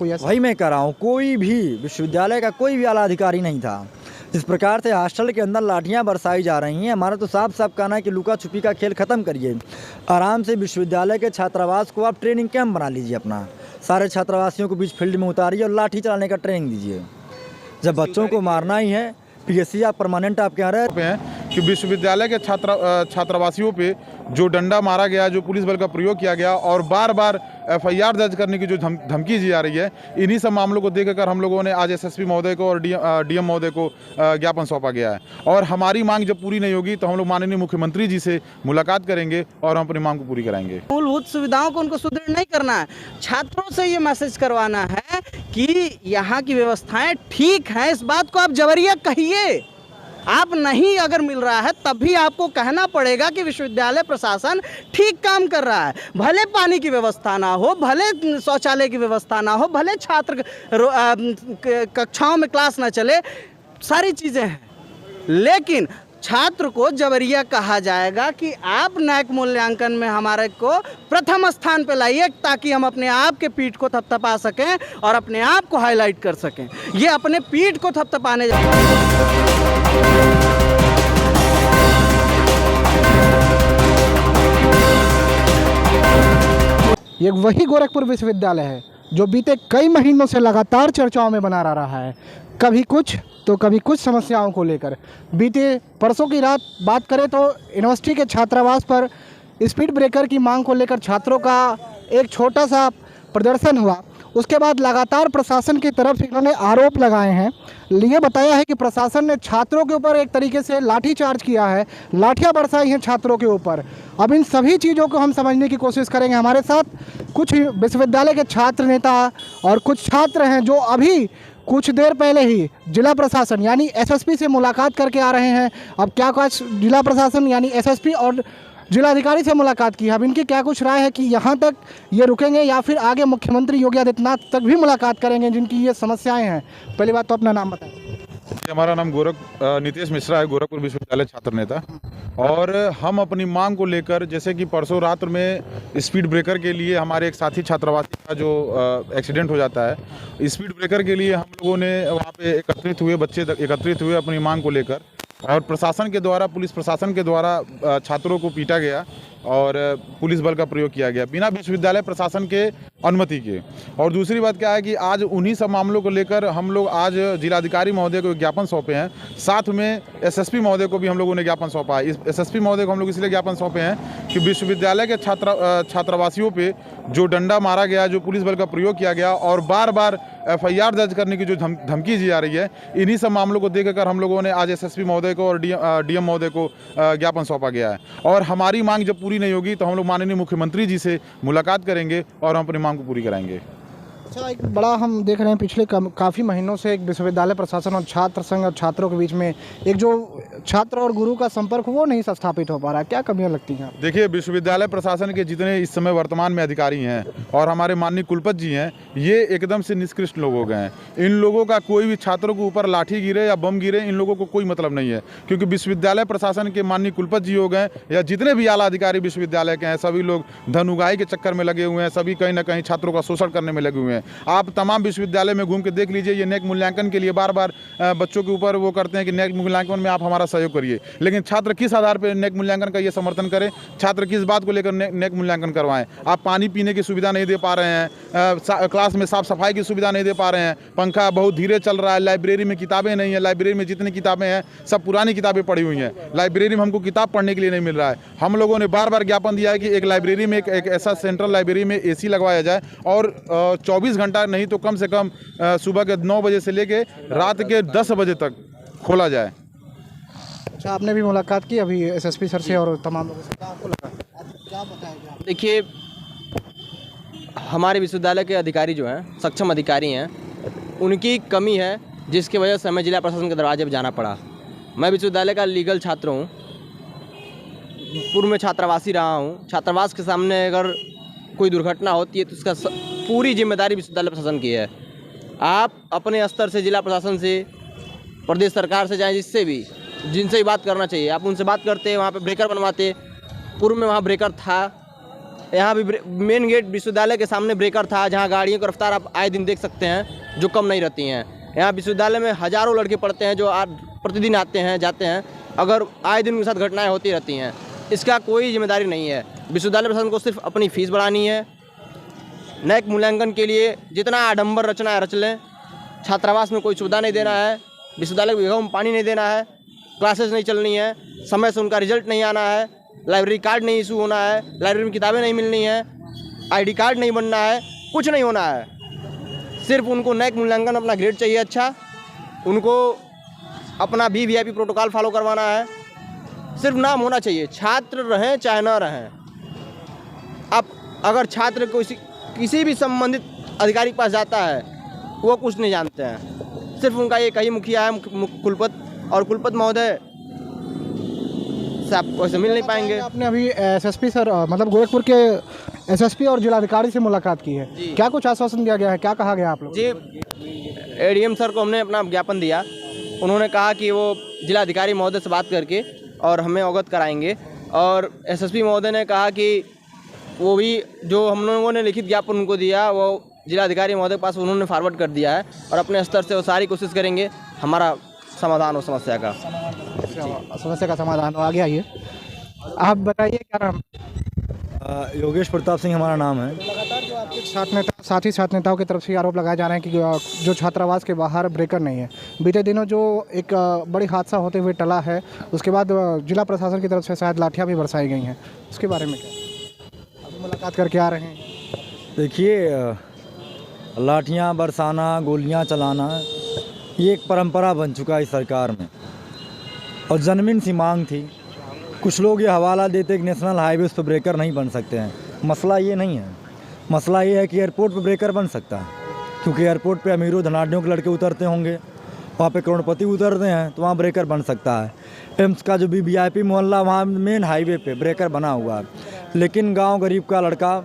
कोई ऐसा? वही मैं कह रहा हूँ, कोई भी विश्वविद्यालय का कोई भी आला अधिकारी नहीं था। जिस प्रकार से हॉस्टल के अंदर लाठियां बरसाई जा रही हैं, हमारा तो साफ साफ कहना है कि लुका छुपी का खेल ख़त्म करिए। आराम से विश्वविद्यालय के छात्रावास को आप ट्रेनिंग कैंप बना लीजिए, अपना सारे छात्रावासियों को बीच फील्ड में उतारिए और लाठी चलाने का ट्रेनिंग दीजिए। जब बच्चों को मारना ही है, पीएससी आप परमानेंट आप कह रहे हैं कि विश्वविद्यालय के छात्रावासियों पे जो डंडा मारा गया, जो पुलिस बल का प्रयोग किया गया और बार बार एफआईआर दर्ज करने की जो धमकी दी जा रही है, इन्हीं सब मामलों को देखकर हम लोगों ने आज एसएसपी महोदय को और डीएम महोदय को ज्ञापन सौंपा गया है। और हमारी मांग जब पूरी नहीं होगी तो हम लोग माननीय मुख्यमंत्री जी से मुलाकात करेंगे और हम अपनी मांग को पूरी कराएंगे। मूलभूत सुविधाओं को उनको सुदृढ़ नहीं करना है, छात्रों से ये मैसेज करवाना है कि यहाँ की व्यवस्थाएं ठीक हैं। इस बात को आप जबरिया कहिए। आप नहीं अगर मिल रहा है तब भी आपको कहना पड़ेगा कि विश्वविद्यालय प्रशासन ठीक काम कर रहा है। भले पानी की व्यवस्था ना हो, भले शौचालय की व्यवस्था ना हो, भले छात्र कक्षाओं में क्लास ना चले, सारी चीज़ें हैं, लेकिन छात्र को जबरिया कहा जाएगा कि आप नैक मूल्यांकन में हमारे को प्रथम स्थान पर लाइए ताकि हम अपने आप के पीठ को थपथपा सकें और अपने आप को हाईलाइट कर सकें। ये अपने पीठ को थपथपाने ये वही गोरखपुर विश्वविद्यालय है जो बीते कई महीनों से लगातार चर्चाओं में बना रहा है, कभी कुछ तो कभी कुछ समस्याओं को लेकर। बीते परसों की रात बात करें तो यूनिवर्सिटी के छात्रावास पर स्पीड ब्रेकर की मांग को लेकर छात्रों का एक छोटा सा प्रदर्शन हुआ। उसके बाद लगातार प्रशासन की तरफ से इन्होंने आरोप लगाए हैं। ये बताया है कि प्रशासन ने छात्रों के ऊपर एक तरीके से लाठी चार्ज किया है, लाठियां बरसाई हैं छात्रों के ऊपर। अब इन सभी चीज़ों को हम समझने की कोशिश करेंगे। हमारे साथ कुछ विश्वविद्यालय के छात्र नेता और कुछ छात्र हैं जो अभी कुछ देर पहले ही जिला प्रशासन यानी एसएसपी से मुलाकात करके आ रहे हैं। अब क्या कुछ जिला प्रशासन यानी एसएसपी और जिलाधिकारी से मुलाकात की। अब इनकी क्या कुछ राय है कि यहाँ तक ये रुकेंगे या फिर आगे मुख्यमंत्री योगी आदित्यनाथ तक भी मुलाकात करेंगे जिनकी ये समस्याएं हैं। पहली बात तो अपना नाम बताएं। हमारा नाम नीतीश मिश्रा है, गोरखपुर विश्वविद्यालय छात्र नेता। और हम अपनी मांग को लेकर, जैसे कि परसों रात में स्पीड ब्रेकर के लिए हमारे एक साथी छात्रावासी का जो एक्सीडेंट हो जाता है, स्पीड ब्रेकर के लिए हम लोगों ने वहाँ पे बच्चे एकत्रित हुए अपनी मांग को लेकर। और प्रशासन के द्वारा, पुलिस प्रशासन के द्वारा छात्रों को पीटा गया और पुलिस बल का प्रयोग किया गया बिना विश्वविद्यालय प्रशासन के अनुमति के। और दूसरी बात क्या है कि आज उन्हीं सब मामलों को लेकर हम लोग आज जिलाधिकारी महोदय को ज्ञापन सौंपे हैं, साथ में एसएसपी महोदय को भी हम लोगों ने ज्ञापन सौंपा है। इस एसएसपी महोदय को हम लोग इसलिए ज्ञापन सौंपे हैं कि विश्वविद्यालय के छात्रावासियों पे जो डंडा मारा गया, जो पुलिस बल का प्रयोग किया गया और बार बार एफआईआर दर्ज करने की जो धमकी दी जा रही है, इन्हीं सब मामलों को देखकर हम लोगों ने आज एसएसपी महोदय को और डीएम महोदय को ज्ञापन सौंपा गया है। और हमारी मांग जब पूरी नहीं होगी तो हम लोग माननीय मुख्यमंत्री जी से मुलाकात करेंगे और हम अपनी मांग को पूरी कराएंगे। अच्छा, एक बड़ा हम देख रहे हैं पिछले काफ़ी महीनों से एक विश्वविद्यालय प्रशासन और छात्र संघ और छात्रों के बीच में एक जो छात्र और गुरु का संपर्क वो नहीं स्थापित हो पा रहा है। क्या कमियां लगती हैं? देखिए, विश्वविद्यालय प्रशासन के जितने इस समय वर्तमान में अधिकारी हैं और हमारे माननीय कुलपति जी हैं, ये एकदम से निष्कृष्ट लोग हो गए हैं। इन लोगों का कोई भी छात्रों के ऊपर लाठी गिरे या बम गिरे, इन लोगों को कोई मतलब नहीं है। क्योंकि विश्वविद्यालय प्रशासन के माननीय कुलपति जी हो गए या जितने भी आला अधिकारी विश्वविद्यालय के हैं, सभी लोग धन उगाही के चक्कर में लगे हुए हैं, सभी कहीं ना कहीं छात्रों का शोषण करने में लगे हुए हैं। आप तमाम विश्वविद्यालय में घूम के देख लीजिए, ये नेक मूल्यांकन के लिए बार बार बच्चों के ऊपर वो करते हैं कि नेक मूल्यांकन में आप हमारा सहयोग करिए। लेकिन छात्र किस आधार पर नेक मूल्यांकन का ये समर्थन करें? छात्र किस बात को लेकर नेक मूल्यांकन करवाएं? आप पानी पीने की सुविधा नहीं दे पा रहे हैं, क्लास में साफ सफाई की सुविधा नहीं दे पा रहे हैं, पंखा बहुत धीरे चल रहा है, लाइब्रेरी में किताबें नहीं है, लाइब्रेरी में जितनी किताबें हैं सब पुरानी किताबें पड़ी हुई हैं, लाइब्रेरी में हमको किताब पढ़ने के लिए नहीं मिल रहा है। हम लोगों ने बार बार ज्ञापन दिया है कि एक लाइब्रेरी में एक ऐसा सेंट्रल लाइब्रेरी में एसी लगवाया जाए और 24 घंटा नहीं तो कम से कम सुबह के 9 बजे से लेके रात के 10 बजे तक खोला जाए। अच्छा, आपने भी मुलाकात की अभी एसएसपी सर से और तमाम लोगों से, आपको लगा क्या बताएगा? देखिए, हमारे विश्वविद्यालय के अधिकारी जो हैं, सक्षम अधिकारी हैं, उनकी कमी है जिसकी वजह से हमें जिला प्रशासन के दरवाजे पर जाना पड़ा। मैं विश्वविद्यालय का लीगल छात्र हूँ, पूर्व में छात्रावासी रहा हूँ। छात्रावास के सामने अगर कोई दुर्घटना होती है तो उसका पूरी जिम्मेदारी विश्वविद्यालय प्रशासन की है। आप अपने स्तर से जिला प्रशासन से, प्रदेश सरकार से जाएं, जिससे भी जिनसे भी बात करना चाहिए, आप उनसे बात करते, वहाँ पे ब्रेकर बनवाते। पूर्व में वहाँ ब्रेकर था, यहाँ भी मेन गेट विश्वविद्यालय के सामने ब्रेकर था, जहाँ गाड़ियों की रफ्तार आप आए दिन देख सकते हैं जो कम नहीं रहती हैं। यहाँ विश्वविद्यालय में हज़ारों लड़के पढ़ते हैं जो प्रतिदिन आते हैं जाते हैं, अगर आए दिन उनके साथ घटनाएं होती रहती हैं। इसका कोई जिम्मेदारी नहीं है। विश्वविद्यालय प्रशासन को सिर्फ अपनी फ़ीस बढ़ानी है। नैक मूल्यांकन के लिए जितना आडंबर रचना है रच लें। छात्रावास में कोई सुविधा नहीं देना है, विश्वविद्यालय को जगहों में पानी नहीं देना है, क्लासेस नहीं चलनी है, समय से उनका रिजल्ट नहीं आना है, लाइब्रेरी कार्ड नहीं इशू होना है, लाइब्रेरी में किताबें नहीं मिलनी है, आईडी कार्ड नहीं बनना है, कुछ नहीं होना है। सिर्फ उनको नैक मूल्यांकन अपना ग्रेड चाहिए अच्छा, उनको अपना वीवीआईपी प्रोटोकॉल फॉलो करवाना है, सिर्फ नाम होना चाहिए। छात्र रहें चाहे ना रहें। अब अगर छात्र को किसी भी संबंधित अधिकारी के पास जाता है वो कुछ नहीं जानते हैं, सिर्फ उनका एक ही मुखिया है कुलपति, और कुलपति महोदय से आप वैसे मिल नहीं पाएंगे। आपने अभी एसएसपी सर मतलब गोरखपुर के एसएसपी और जिलाधिकारी से मुलाकात की है, क्या कुछ आश्वासन दिया गया है, क्या कहा गया आप लोग? जी, एडीएम सर को हमने अपना ज्ञापन दिया। उन्होंने कहा कि वो जिलाधिकारी महोदय से बात करके और हमें अवगत कराएंगे, और एसएसपी महोदय ने कहा कि वो भी जो हम लोगों ने लिखित ज्ञापन उनको दिया वो जिलाधिकारी महोदय के पास उन्होंने फॉरवर्ड कर दिया है, और अपने स्तर से वो सारी कोशिश करेंगे हमारा समाधान हो समस्या का समाधान हो। आगे आइए, आप बताइए क्या नाम? योगेश प्रताप सिंह हमारा नाम है। लगातार जो आपके साथी नेताओं की तरफ से आरोप लगाए जा रहे हैं कि जो छात्रावास के बाहर ब्रेकर नहीं है। बीते दिनों जो एक बड़ी हादसा होते हुए टला है, उसके बाद जिला प्रशासन की तरफ से शायद लाठियाँ भी बरसाई गई हैं, उसके बारे में क्या आप मुलाकात करके आ रहे हैं? देखिए, लाठियाँ बरसाना, गोलियाँ चलाना ये एक परंपरा बन चुका है इस सरकार में, और जन्मीन सी मांग थी। कुछ लोग ये हवाला देते कि नेशनल हाईवे पर ब्रेकर नहीं बन सकते हैं। मसला ये नहीं है, मसला ये है कि एयरपोर्ट पर ब्रेकर बन सकता है, क्योंकि एयरपोर्ट पे अमीरों धनाढ़ियों के लड़के उतरते होंगे, वहाँ पे करोड़पति उतरते हैं, तो वहाँ ब्रेकर बन सकता है। एम्स का जो भी वीआईपी मोहल्ला वहाँ मेन हाईवे पे ब्रेकर बना हुआ है, लेकिन गाँव गरीब का लड़का,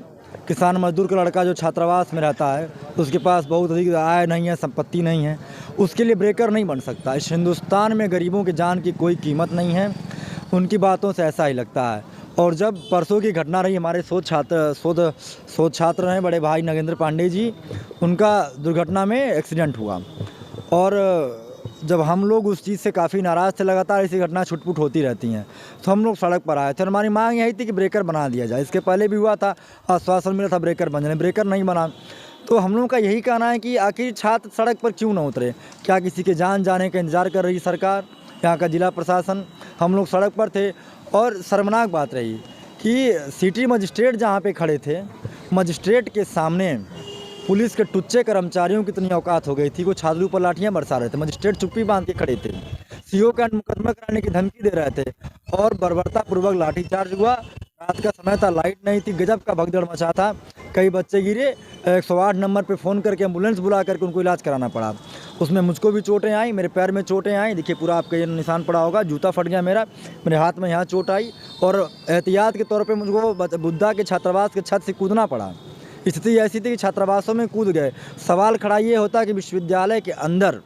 किसान मजदूर का लड़का जो छात्रावास में रहता है, उसके पास बहुत अधिक आय नहीं है, संपत्ति नहीं है, उसके लिए ब्रेकर नहीं बन सकता। इस हिंदुस्तान में गरीबों की जान की कोई कीमत नहीं है, उनकी बातों से ऐसा ही लगता है। और जब परसों की घटना रही, हमारे शोध छात्र हैं बड़े भाई नगेंद्र पांडे जी, उनका दुर्घटना में एक्सीडेंट हुआ, और जब हम लोग उस चीज़ से काफ़ी नाराज़ थे, लगातार ऐसी घटना छुटपुट होती रहती हैं, तो हम लोग सड़क पर आए थे। और हमारी मांग यही थी कि ब्रेकर बना दिया जाए। इसके पहले भी हुआ था, आश्वासन मिला था ब्रेकर बन जाने, ब्रेकर नहीं बना। तो हम लोगों का यही कहना है कि आखिर छात्र सड़क पर क्यों ना उतरे? क्या किसी के जान जाने का इंतज़ार कर रही सरकार, यहाँ का जिला प्रशासन? हम लोग सड़क पर थे, और शर्मनाक बात रही कि सिटी मजिस्ट्रेट जहाँ पे खड़े थे, मजिस्ट्रेट के सामने पुलिस के टुच्चे कर्मचारियों की इतनी औकात हो गई थी, वो छात्रों पर लाठियाँ बरसा रहे थे। मजिस्ट्रेट चुप्पी बांध के खड़े थे, सीओ का मुकदमा कराने की धमकी दे रहे थे, और बर्बरतापूर्वक लाठीचार्ज हुआ। रात का समय था, लाइट नहीं थी, गजब का भगदड़ मचा था, कई बच्चे गिरे। 108 नंबर पे फ़ोन करके एम्बुलेंस बुला करके उनको इलाज कराना पड़ा। उसमें मुझको भी चोटें आई, मेरे पैर में चोटें आई, देखिए पूरा आपका ये निशान पड़ा होगा, जूता फट गया मेरा, मेरे हाथ में यहाँ चोट आई, और एहतियात के तौर पे मुझको बुद्धा के छात्रावास के छत से कूदना पड़ा। स्थिति ऐसी थी कि छात्रावासों में कूद गए। सवाल खड़ा ये होता कि विश्वविद्यालय के अंदर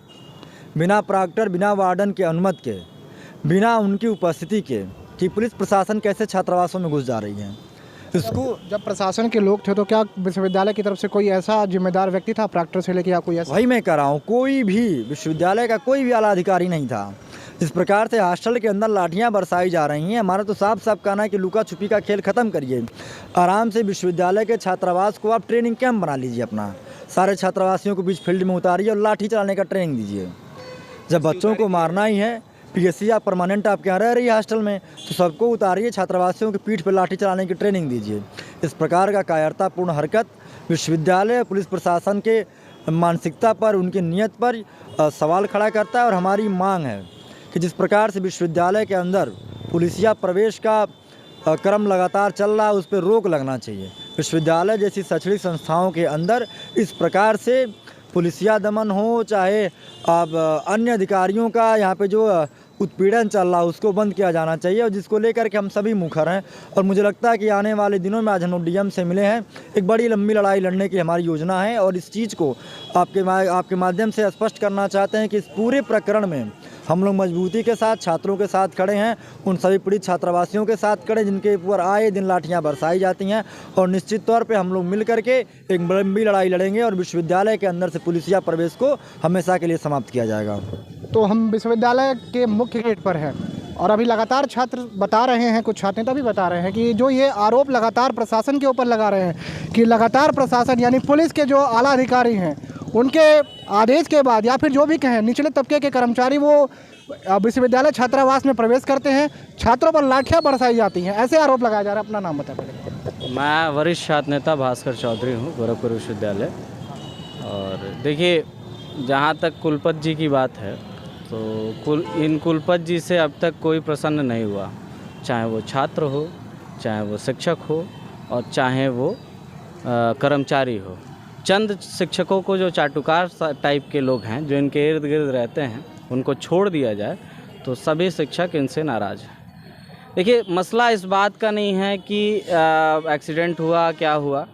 बिना प्रॉक्टर, बिना वार्डन के अनुमति के, बिना उनकी उपस्थिति के, कि पुलिस प्रशासन कैसे छात्रावासों में घुस जा रही है। इसको जब प्रशासन के लोग थे तो क्या विश्वविद्यालय की तरफ से कोई ऐसा जिम्मेदार व्यक्ति था, प्रॉक्टर से लेकर, या कोई ऐसा? वही मैं कह रहा हूँ, कोई भी विश्वविद्यालय का कोई भी आला अधिकारी नहीं था। इस प्रकार से हॉस्टल के अंदर लाठियाँ बरसाई जा रही हैं। हमारा तो साफ साफ कहना है कि लुका छुपी का खेल ख़त्म करिए। आराम से विश्वविद्यालय के छात्रावास को आप ट्रेनिंग कैंप बना लीजिए, अपना सारे छात्रावासियों को बीच फील्ड में उतारिए और लाठी चलाने का ट्रेनिंग दीजिए। जब बच्चों को मारना ही है, पीएससी या परमानेंट आप क्या रह रही है हॉस्टल में, तो सबको उतारिए, छात्रावासियों की पीठ पर लाठी चलाने की ट्रेनिंग दीजिए। इस प्रकार का कायरतापूर्ण हरकत विश्वविद्यालय पुलिस प्रशासन के मानसिकता पर, उनकी नीयत पर सवाल खड़ा करता है। और हमारी मांग है कि जिस प्रकार से विश्वविद्यालय के अंदर पुलिसिया प्रवेश का क्रम लगातार चल रहा है, उस पर रोक लगना चाहिए। विश्वविद्यालय जैसी शैक्षणिक संस्थाओं के अंदर इस प्रकार से पुलिसिया दमन हो, चाहे अब अन्य अधिकारियों का यहाँ पे जो उत्पीड़न चल रहा है, उसको बंद किया जाना चाहिए, और जिसको लेकर के हम सभी मुखर हैं। और मुझे लगता है कि आने वाले दिनों में, आज हम डीएम से मिले हैं, एक बड़ी लंबी लड़ाई लड़ने की हमारी योजना है, और इस चीज़ को आपके माध्यम से स्पष्ट करना चाहते हैं कि इस पूरे प्रकरण में हम लोग मजबूती के साथ छात्रों के साथ खड़े हैं, उन सभी पीड़ित छात्रावासियों के साथ खड़े जिनके ऊपर आए दिन लाठियां बरसाई जाती हैं, और निश्चित तौर पे हम लोग मिल करके एक लंबी लड़ाई लड़ेंगे और विश्वविद्यालय के अंदर से पुलिसिया प्रवेश को हमेशा के लिए समाप्त किया जाएगा। तो हम विश्वविद्यालय के मुख्य गेट पर हैं और अभी लगातार छात्र बता रहे हैं, कुछ छात्र नेता भी बता रहे हैं कि जो ये आरोप लगातार प्रशासन के ऊपर लगा रहे हैं कि लगातार प्रशासन यानी पुलिस के जो आला अधिकारी हैं उनके आदेश के बाद या फिर जो भी कहें निचले तबके के कर्मचारी वो विश्वविद्यालय छात्रावास में प्रवेश करते हैं, छात्रों पर लाठियां बरसाई जाती हैं, ऐसे आरोप लगाया जा रहा है। अपना नाम बता पहले। मैं वरिष्ठ छात्र नेता भास्कर चौधरी हूँ, गोरखपुर विश्वविद्यालय। और देखिए, जहाँ तक कुलपति जी की बात है तो इन कुलपति जी से अब तक कोई प्रसन्न नहीं हुआ, चाहे वो छात्र हो, चाहे वो शिक्षक हो और चाहे वो कर्मचारी हो। चंद शिक्षकों को जो चाटुकार टाइप के लोग हैं जो इनके इर्द गिर्द रहते हैं उनको छोड़ दिया जाए तो सभी शिक्षक इनसे नाराज़ हैं। देखिए, मसला इस बात का नहीं है कि एक्सीडेंट हुआ क्या हुआ।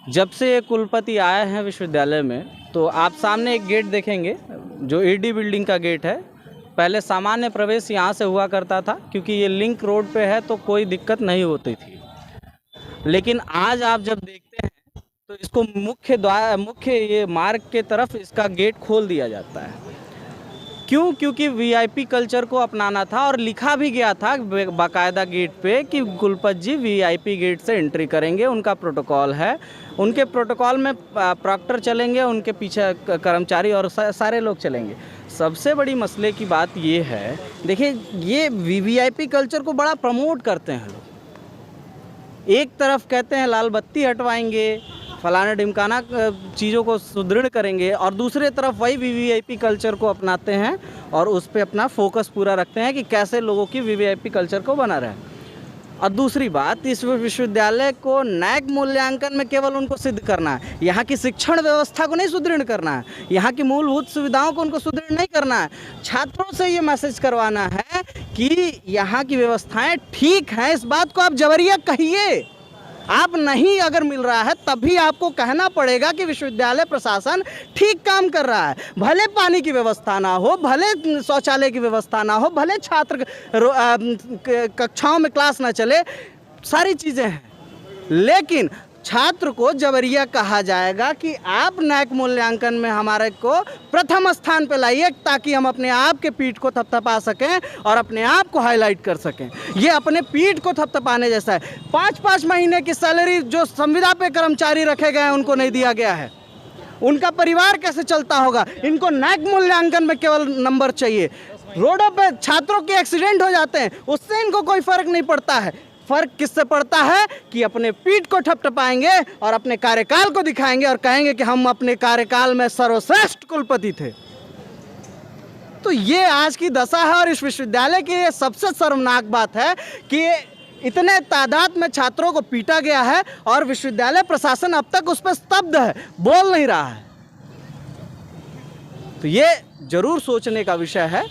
जब से ये कुलपति आए हैं विश्वविद्यालय में तो आप सामने एक गेट देखेंगे जो ईडी बिल्डिंग का गेट है। पहले सामान्य प्रवेश यहाँ से हुआ करता था क्योंकि ये लिंक रोड पे है तो कोई दिक्कत नहीं होती थी, लेकिन आज आप जब देखते हैं तो इसको मुख्य ये मार्ग के तरफ इसका गेट खोल दिया जाता है। क्यों? क्योंकि वीआईपी कल्चर को अपनाना था और लिखा भी गया था बाकायदा गेट पे कि कुलपति जी वीआईपी गेट से एंट्री करेंगे, उनका प्रोटोकॉल है, उनके प्रोटोकॉल में प्रॉक्टर चलेंगे, उनके पीछे कर्मचारी और सारे लोग चलेंगे। सबसे बड़ी मसले की बात ये है, देखिए ये वीवीआईपी कल्चर को बड़ा प्रमोट करते हैं लोग। एक तरफ कहते हैं लाल बत्ती हटवाएंगे, फलाना ढिमकाना चीज़ों को सुदृढ़ करेंगे, और दूसरे तरफ वही वीवीआईपी कल्चर को अपनाते हैं और उस पर अपना फोकस पूरा रखते हैं कि कैसे लोगों की वीवीआईपी कल्चर को बना रहे। और दूसरी बात, इस विश्वविद्यालय को नैक मूल्यांकन में केवल उनको सिद्ध करना है, यहाँ की शिक्षण व्यवस्था को नहीं सुदृढ़ करना है, यहाँ की मूलभूत सुविधाओं को उनको सुदृढ़ नहीं करना है। छात्रों से ये मैसेज करवाना है कि यहाँ की व्यवस्थाएं ठीक हैं, इस बात को आप जबरिया कहिए। आप नहीं अगर मिल रहा है तभी आपको कहना पड़ेगा कि विश्वविद्यालय प्रशासन ठीक काम कर रहा है। भले पानी की व्यवस्था ना हो, भले शौचालय की व्यवस्था ना हो, भले छात्र कक्षाओं में क्लास ना चले, सारी चीज़ें हैं, लेकिन छात्र को जबरिया कहा जाएगा कि आप नैक मूल्यांकन में हमारे को प्रथम स्थान पर लाइए ताकि हम अपने आप के पीठ को थपथपा सकें और अपने आप को हाईलाइट कर सकें। ये अपने पीठ को थपथपाने जैसा है। 5-5 महीने की सैलरी जो संविदा पे कर्मचारी रखे गए हैं उनको नहीं दिया गया है, उनका परिवार कैसे चलता होगा? इनको नैक मूल्यांकन में केवल नंबर चाहिए। रोडों पे छात्रों के एक्सीडेंट हो जाते हैं, उससे इनको कोई फर्क नहीं पड़ता है। फर्क किससे पड़ता है कि अपने पीठ को ठपठपाएंगे और अपने कार्यकाल को दिखाएंगे और कहेंगे कि हम अपने कार्यकाल में सर्वश्रेष्ठ कुलपति थे। तो ये आज की दशा है और इस विश्वविद्यालय की ये सबसे शर्मनाक बात है कि इतने तादाद में छात्रों को पीटा गया है और विश्वविद्यालय प्रशासन अब तक उस पर स्तब्ध है, बोल नहीं रहा है। तो ये जरूर सोचने का विषय है।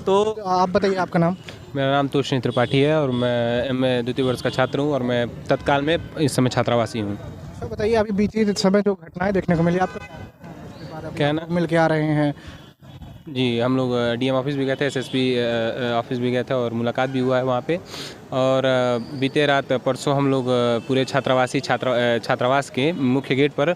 तो आप बताइए, आपका नाम? मेरा नाम तुलसी त्रिपाठी है और मैं एमए द्वितीय वर्ष का छात्र हूँ और मैं तत्काल में इस समय छात्रावासी हूँ। तो बताइए, अभी बीते समय जो घटनाएं देखने को मिली, आपका क्या ना मिल के आ रहे हैं? जी, हम लोग डीएम ऑफिस भी गए थे, एसएसपी ऑफिस भी गए थे और मुलाकात भी हुआ है वहाँ पे। और बीते रात परसों हम लोग पूरे छात्रावास के मुख्य गेट पर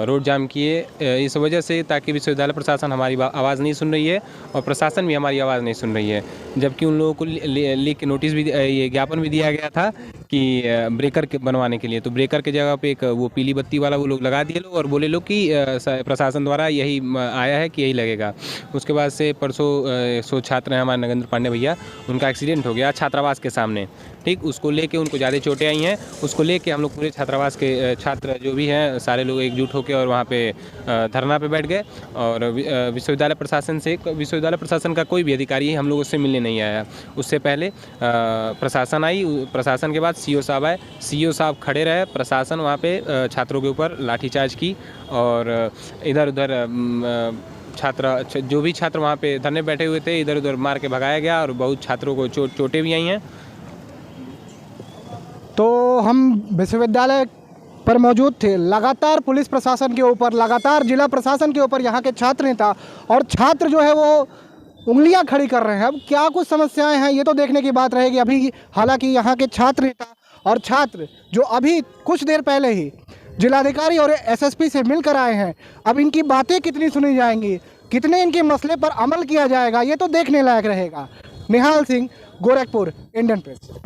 रोड जाम किए इस वजह से ताकि विश्वविद्यालय प्रशासन हमारी आवाज़ नहीं सुन रही है और प्रशासन भी हमारी आवाज़ नहीं सुन रही है। जबकि उन लोगों को लिख के नोटिस भी, ये ज्ञापन भी दिया गया था कि ब्रेकर के बनवाने के लिए, तो ब्रेकर के जगह पे एक वो पीली बत्ती वाला वो लोग लगा दिए लोग और बोले लोग कि प्रशासन द्वारा यही आया है कि यही लगेगा। उसके बाद से परसों छात्र हैं हमारे नगेंद्र पांडे भैया, उनका एक्सीडेंट हो गया छात्रावास के सामने, ठीक। उसको लेके उनको ज़्यादा चोटें आई हैं, उसको लेके हम लोग पूरे छात्रावास के छात्र जो भी हैं सारे लोग एकजुट होकर और वहाँ पे धरना पे बैठ गए। और विश्वविद्यालय प्रशासन का कोई भी अधिकारी हम लोगों से मिलने नहीं आया। उससे पहले प्रशासन आई, प्रशासन के बाद सीओ साहब आए, सीओ साहब खड़े रहे, प्रशासन वहाँ पे छात्रों के ऊपर लाठीचार्ज की और इधर उधर जो भी छात्र वहाँ पे धरने बैठे हुए थे इधर उधर मार के भगाया गया और बहुत छात्रों को चोटें भी आई हैं। तो हम विश्वविद्यालय पर मौजूद थे, लगातार पुलिस प्रशासन के ऊपर, लगातार जिला प्रशासन के ऊपर यहाँ के छात्र नेता और छात्र जो है वो उंगलियां खड़ी कर रहे हैं। अब क्या कुछ समस्याएं हैं ये तो देखने की बात रहेगी। अभी हालांकि यहाँ के छात्र नेता और छात्र जो अभी कुछ देर पहले ही जिलाधिकारी और एसएसपी से मिलकर आए हैं, अब इनकी बातें कितनी सुनी जाएंगी, कितने इनके मसले पर अमल किया जाएगा, ये तो देखने लायक रहेगा। निहाल सिंह, गोरखपुर, इंडियन प्रेस।